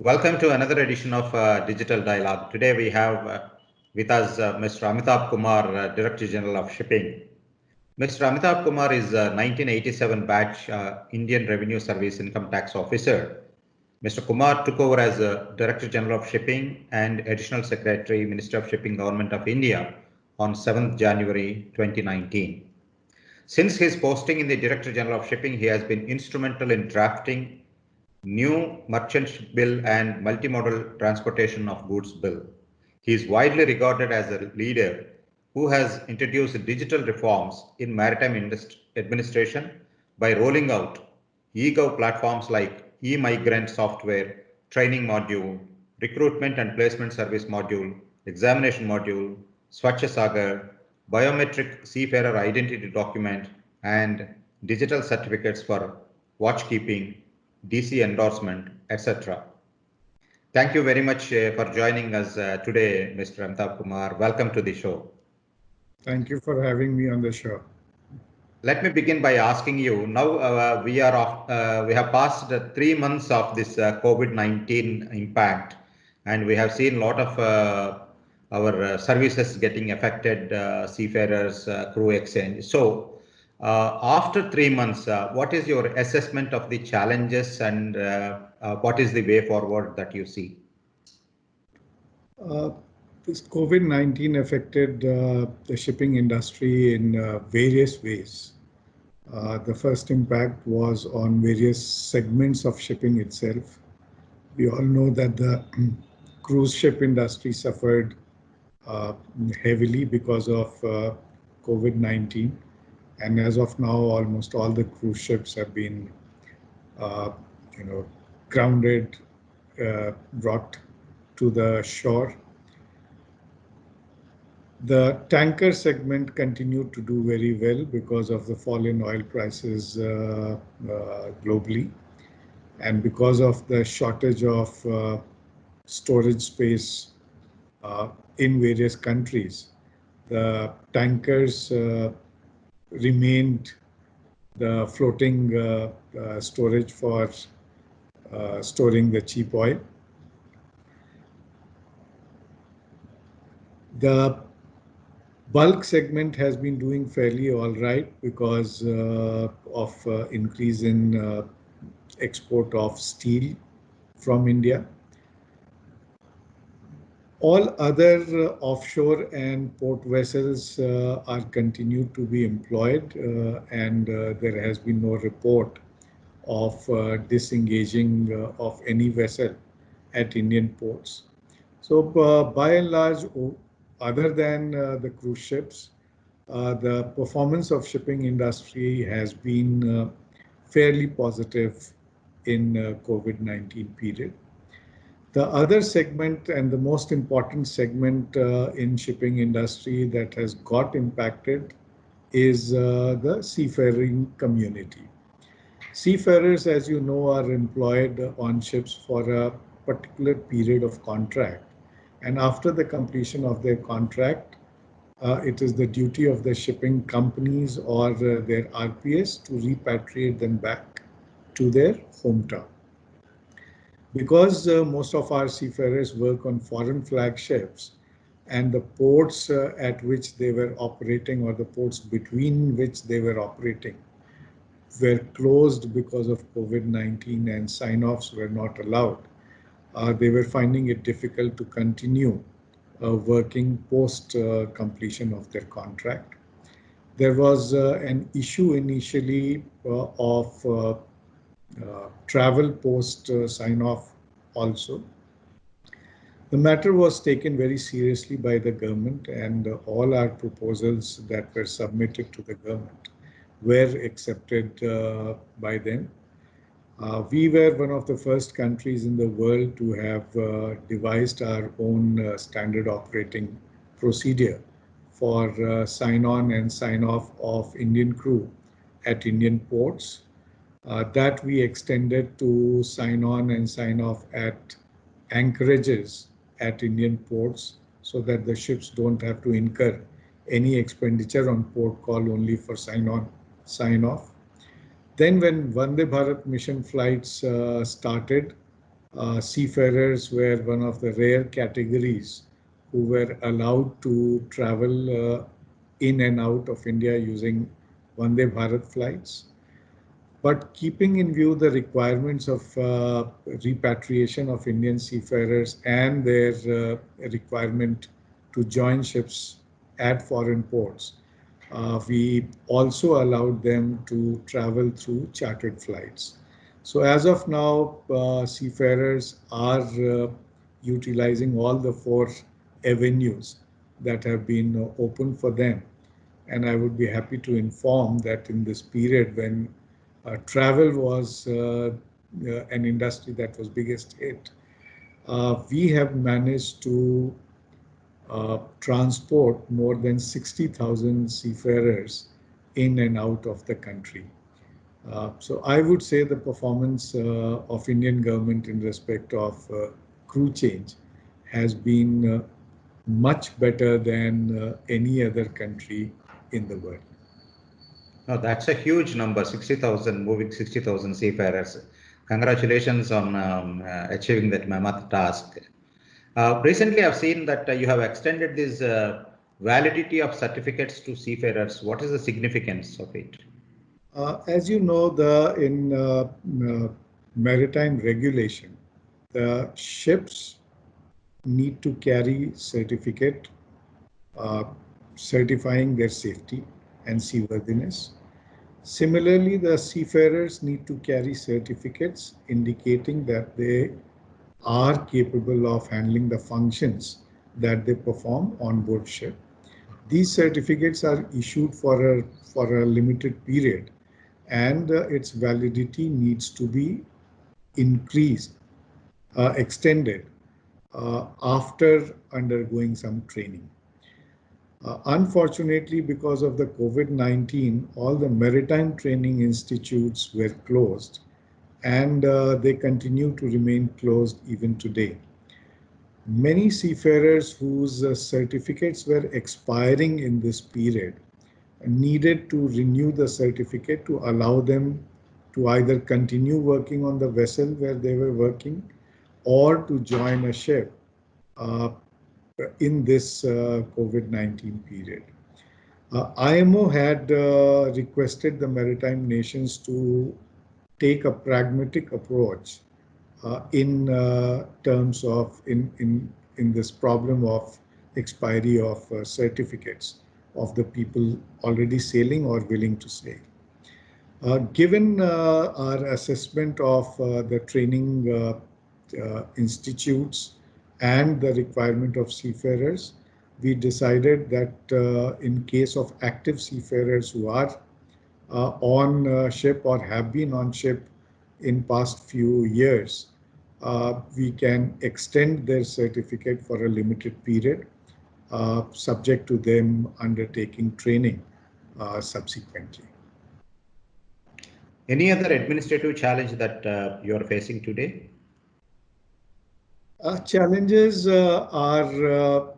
Welcome to another edition of Digital Dialogue. Today we have with us Mr. Amitabh Kumar, Director General of Shipping. Mr. Amitabh Kumar is a 1987 batch Indian Revenue Service Income Tax Officer. Mr. Kumar took over as Director General of Shipping and Additional Secretary, Minister of Shipping, Government of India on 7th January 2019. Since his posting in the Director General of Shipping, he has been instrumental in drafting new merchant ship bill and multimodal transportation of goods bill. He is widely regarded as a leader who has introduced digital reforms in maritime administration by rolling out e-gov platforms like e-migrant software, training module, recruitment and placement service module, examination module, Swachh Sagar, biometric seafarer identity document, and digital certificates for watchkeeping, DC endorsement, etc. Thank you very much for joining us today, Mr. Amitabh Kumar. Welcome to the show. Thank you for having me on the show. Let me begin by asking you, now we have passed 3 months of this COVID-19 impact, and we have seen a lot of our services getting affected, seafarers, crew exchange. So after 3 months, what is your assessment of the challenges and what is the way forward that you see? This COVID-19 affected the shipping industry in various ways. The first impact was on various segments of shipping itself. We all know that the cruise ship industry suffered heavily because of COVID-19. And as of now, almost all the cruise ships have been, grounded, brought to the shore. The tanker segment continued to do very well because of the fall in oil prices globally, and because of the shortage of storage space in various countries. The tankers remained the floating storage for storing the cheap oil. The bulk segment has been doing fairly all right because of increase in export of steel from India. All other offshore and port vessels are continued to be employed, and there has been no report of disengaging of any vessel at Indian ports. So by and large, other than the cruise ships, the performance of shipping industry has been fairly positive in COVID-19 period. The other segment and the most important segment in shipping industry that has got impacted is the seafaring community. Seafarers, as you know, are employed on ships for a particular period of contract. And after the completion of their contract, it is the duty of the shipping companies or their RPS to repatriate them back to their hometown. Because most of our seafarers work on foreign flag ships, and the ports at which they were operating or the ports between which they were operating were closed because of COVID-19 and sign-offs were not allowed, they were finding it difficult to continue working post completion of their contract. There was an issue initially of travel post sign-off also. The matter was taken very seriously by the government, and all our proposals that were submitted to the government were accepted by them. We were one of the first countries in the world to have devised our own standard operating procedure for sign-on and sign-off of Indian crew at Indian ports. That we extended to sign-on and sign-off at anchorages at Indian ports, so that the ships don't have to incur any expenditure on port call only for sign-on, sign-off. Then when Vande Bharat mission flights started, Seafarers were one of the rare categories who were allowed to travel in and out of India using Vande Bharat flights. But keeping in view the requirements of repatriation of Indian seafarers and their requirement to join ships at foreign ports, we also allowed them to travel through chartered flights. So as of now, seafarers are utilizing all the four avenues that have been open for them. And I would be happy to inform that in this period when travel was an industry that was biggest hit, we have managed to transport more than 60,000 seafarers in and out of the country. So I would say the performance of Indian government in respect of crew change has been much better than any other country in the world. No, that's a huge number, 60,000, moving 60,000 seafarers. Congratulations on achieving that mammoth task. Recently, I've seen that you have extended this validity of certificates to seafarers. What is the significance of it? As you know, in maritime regulation, the ships need to carry certificate uh, certifying their safety and seaworthiness. Similarly, the seafarers need to carry certificates indicating that they are capable of handling the functions that they perform on board ship. These certificates are issued for a limited period, and its validity needs to be increased, extended after undergoing some training. Unfortunately, because of the COVID-19, all the maritime training institutes were closed, and they continue to remain closed even today. Many seafarers whose certificates were expiring in this period needed to renew the certificate to allow them to either continue working on the vessel where they were working or to join a ship uh, in this COVID-19 period. IMO had requested the maritime nations to take a pragmatic approach in terms of in this problem of expiry of certificates of the people already sailing or willing to sail. Given our assessment of the training institutes and the requirement of seafarers, we decided that in case of active seafarers who are on ship or have been on ship in past few years, we can extend their certificate for a limited period, subject to them undertaking training subsequently. Any other administrative challenge that you are facing today? Challenges are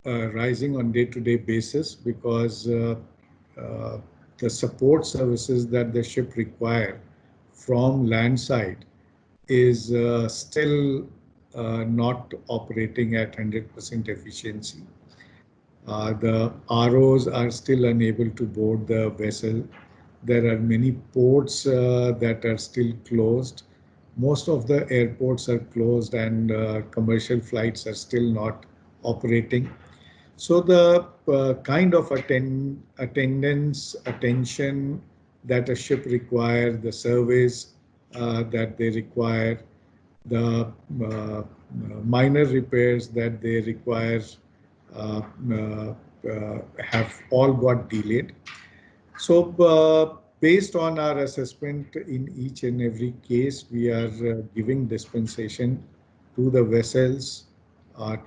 rising on day-to-day basis because the support services that the ship require from land side is still not operating at 100% efficiency. The ROs are still unable to board the vessel. There are many ports that are still closed. Most of the airports are closed and commercial flights are still not operating. So the kind of attendance, attention that a ship requires, the surveys that they require, the minor repairs that they require uh, have all got delayed. So based on our assessment in each and every case, we are giving dispensation to the vessels,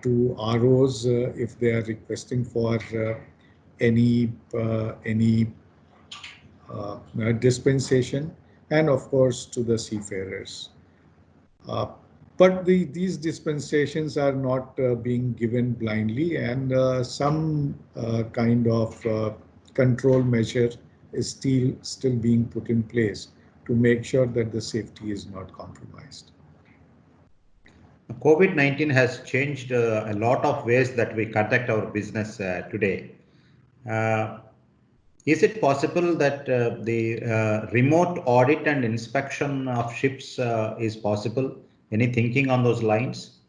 to ROs if they are requesting for any dispensation, and of course to the seafarers. But these dispensations are not being given blindly, and some kind of control measure is still being put in place to make sure that the safety is not compromised. COVID-19 has changed a lot of ways that we conduct our business today. Uh, is it possible that the remote audit and inspection of ships is possible? Any thinking on those lines?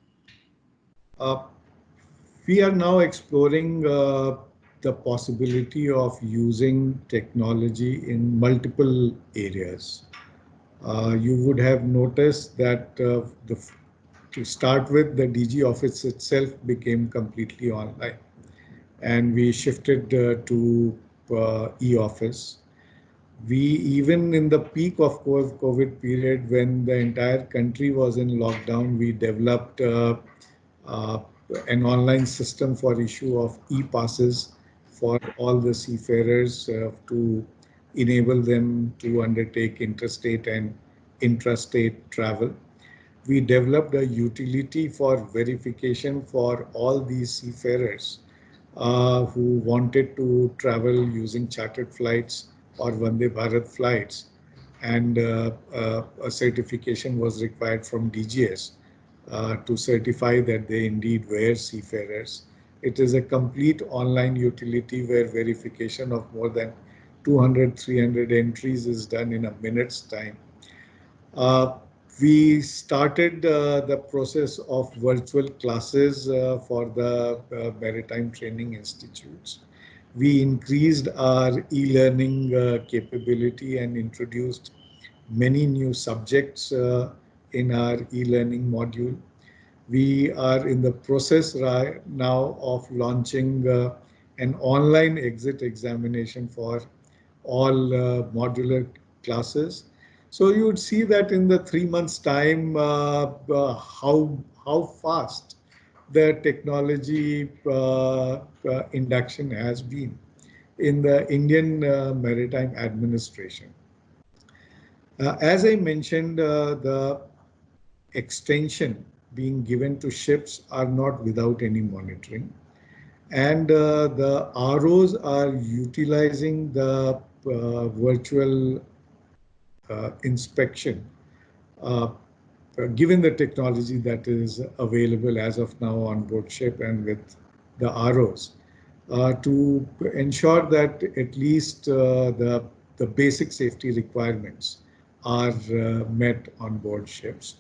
We are now exploring the possibility of using technology in multiple areas. You would have noticed that to start with, the DG office itself became completely online, and we shifted to e-office. We, even in the peak of COVID period, when the entire country was in lockdown, we developed uh, an online system for issue of e-passes for all the seafarers to enable them to undertake interstate and intrastate travel. We developed a utility for verification for all these seafarers who wanted to travel using chartered flights or Vande Bharat flights, and a certification was required from DGS to certify that they indeed were seafarers. It is a complete online utility where verification of more than 200, 300 entries is done in a minute's time. Uh, we started the process of virtual classes for the maritime training institutes. We increased our e-learning capability and introduced many new subjects in our e-learning module. We are in the process right now of launching an online exit examination for all modular classes. So you would see that in the 3 months' time, how fast the technology induction has been in the Indian Maritime Administration. As I mentioned, the extension being given to ships are not without any monitoring. And the ROs are utilizing the virtual inspection, uh, given the technology that is available as of now on board ship and with the ROs, to ensure that at least the basic safety requirements are met on board ships.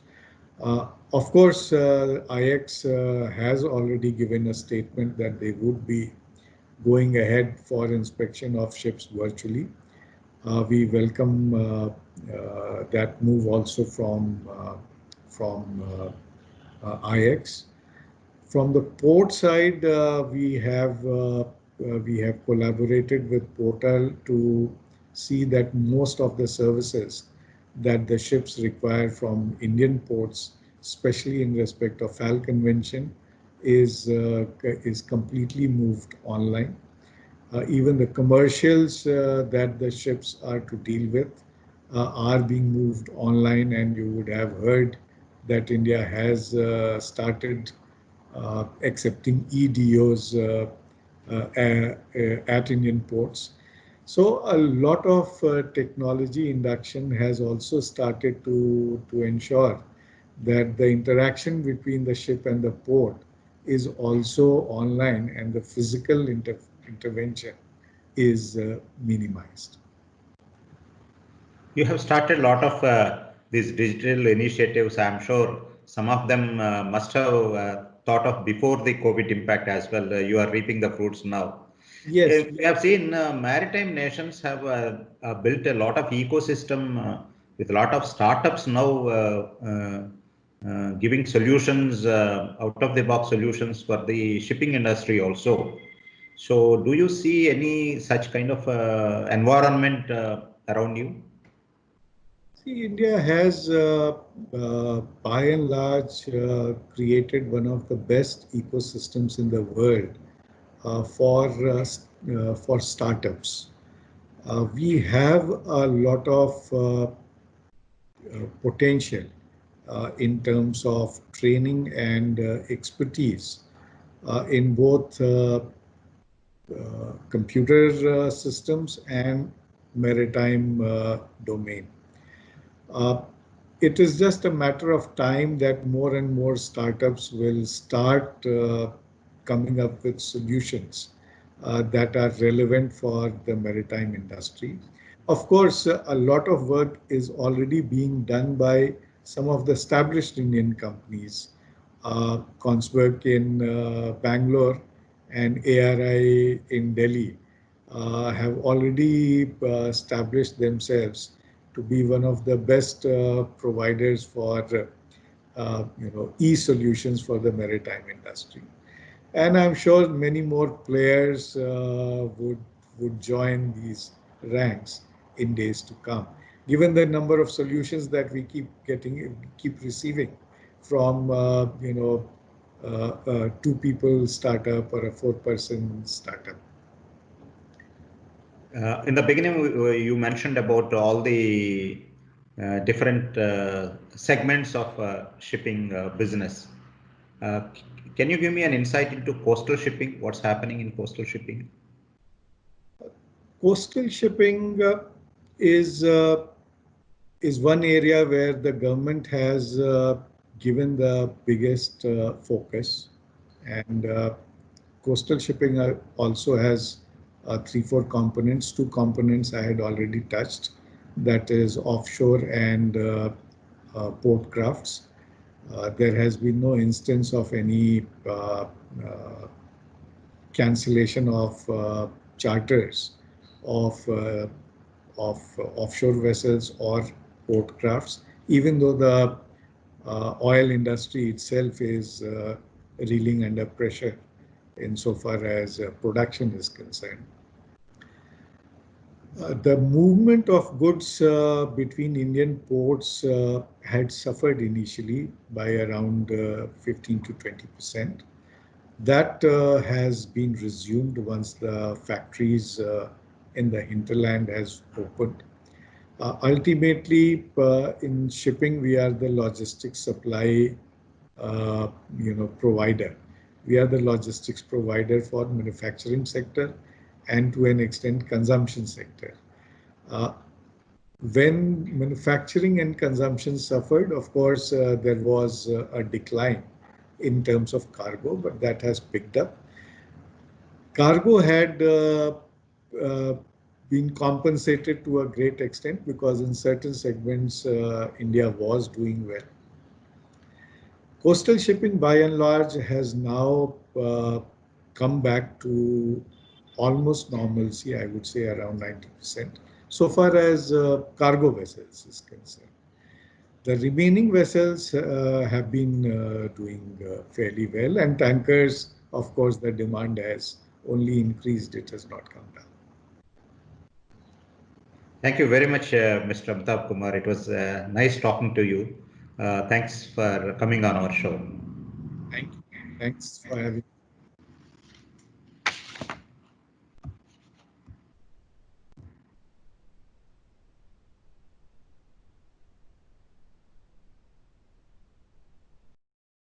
Of course, IX has already given a statement that they would be going ahead for inspection of ships virtually. We welcome that move also from IX. From the port side, we have collaborated with Portal to see that most of the services that the ships require from Indian ports, especially in respect of FAL convention, is completely moved online. Even the commercials that the ships are to deal with are being moved online, and you would have heard that India has started accepting EDOs at Indian ports. So a lot of technology induction has also started to ensure that the interaction between the ship and the port is also online, and the physical intervention is minimized. You have started a lot of these digital initiatives. I'm sure some of them must have thought of before the COVID impact as well. You are reaping the fruits now. Yes. We have seen maritime nations have built a lot of ecosystem with a lot of startups now giving solutions, out of the box solutions for the shipping industry also. So do you see any such kind of environment around you? See, India has, by and large, created one of the best ecosystems in the world for startups. We have a lot of potential in terms of training and expertise in both computer systems and maritime domain. Uh, it is just a matter of time that more and more startups will start coming up with solutions that are relevant for the maritime industry. Of course, a lot of work is already being done by some of the established Indian companies. Kongsberg in Bangalore and ARI in Delhi have already established themselves to be one of the best providers for e-solutions for the maritime industry. And I'm sure many more players would join these ranks in days to come. Given the number of solutions that we keep receiving from two people startup or a 4-person startup. In the beginning, you mentioned about all the different segments of shipping business. Can you give me an insight into coastal shipping? What's happening in coastal shipping? Coastal shipping is one area where the government has given the biggest focus, and coastal shipping also has 3-4 components. 2 components I had already touched, that is offshore and port crafts. There has been no instance of any cancellation of charters of offshore vessels or port crafts, even though the oil industry itself is reeling under pressure insofar as production is concerned. The movement of goods between Indian ports had suffered initially by around 15 to 20%. That has been resumed once the factories in the hinterland has opened. Ultimately, in shipping, we are the logistics supply provider. We are the logistics provider for manufacturing sector and to an extent consumption sector. When manufacturing and consumption suffered, of course, there was a decline in terms of cargo, but that has picked up. Cargo had been compensated to a great extent because in certain segments, India was doing well. Coastal shipping by and large has now come back to almost normalcy, I would say around 90%, so far as cargo vessels is concerned. The remaining vessels have been doing fairly well, and tankers, of course, the demand has only increased, it has not come down. Thank you very much, Mr. Amitabh Kumar. It was nice talking to you. Thanks for coming on our show. Thank you. Thanks for having me.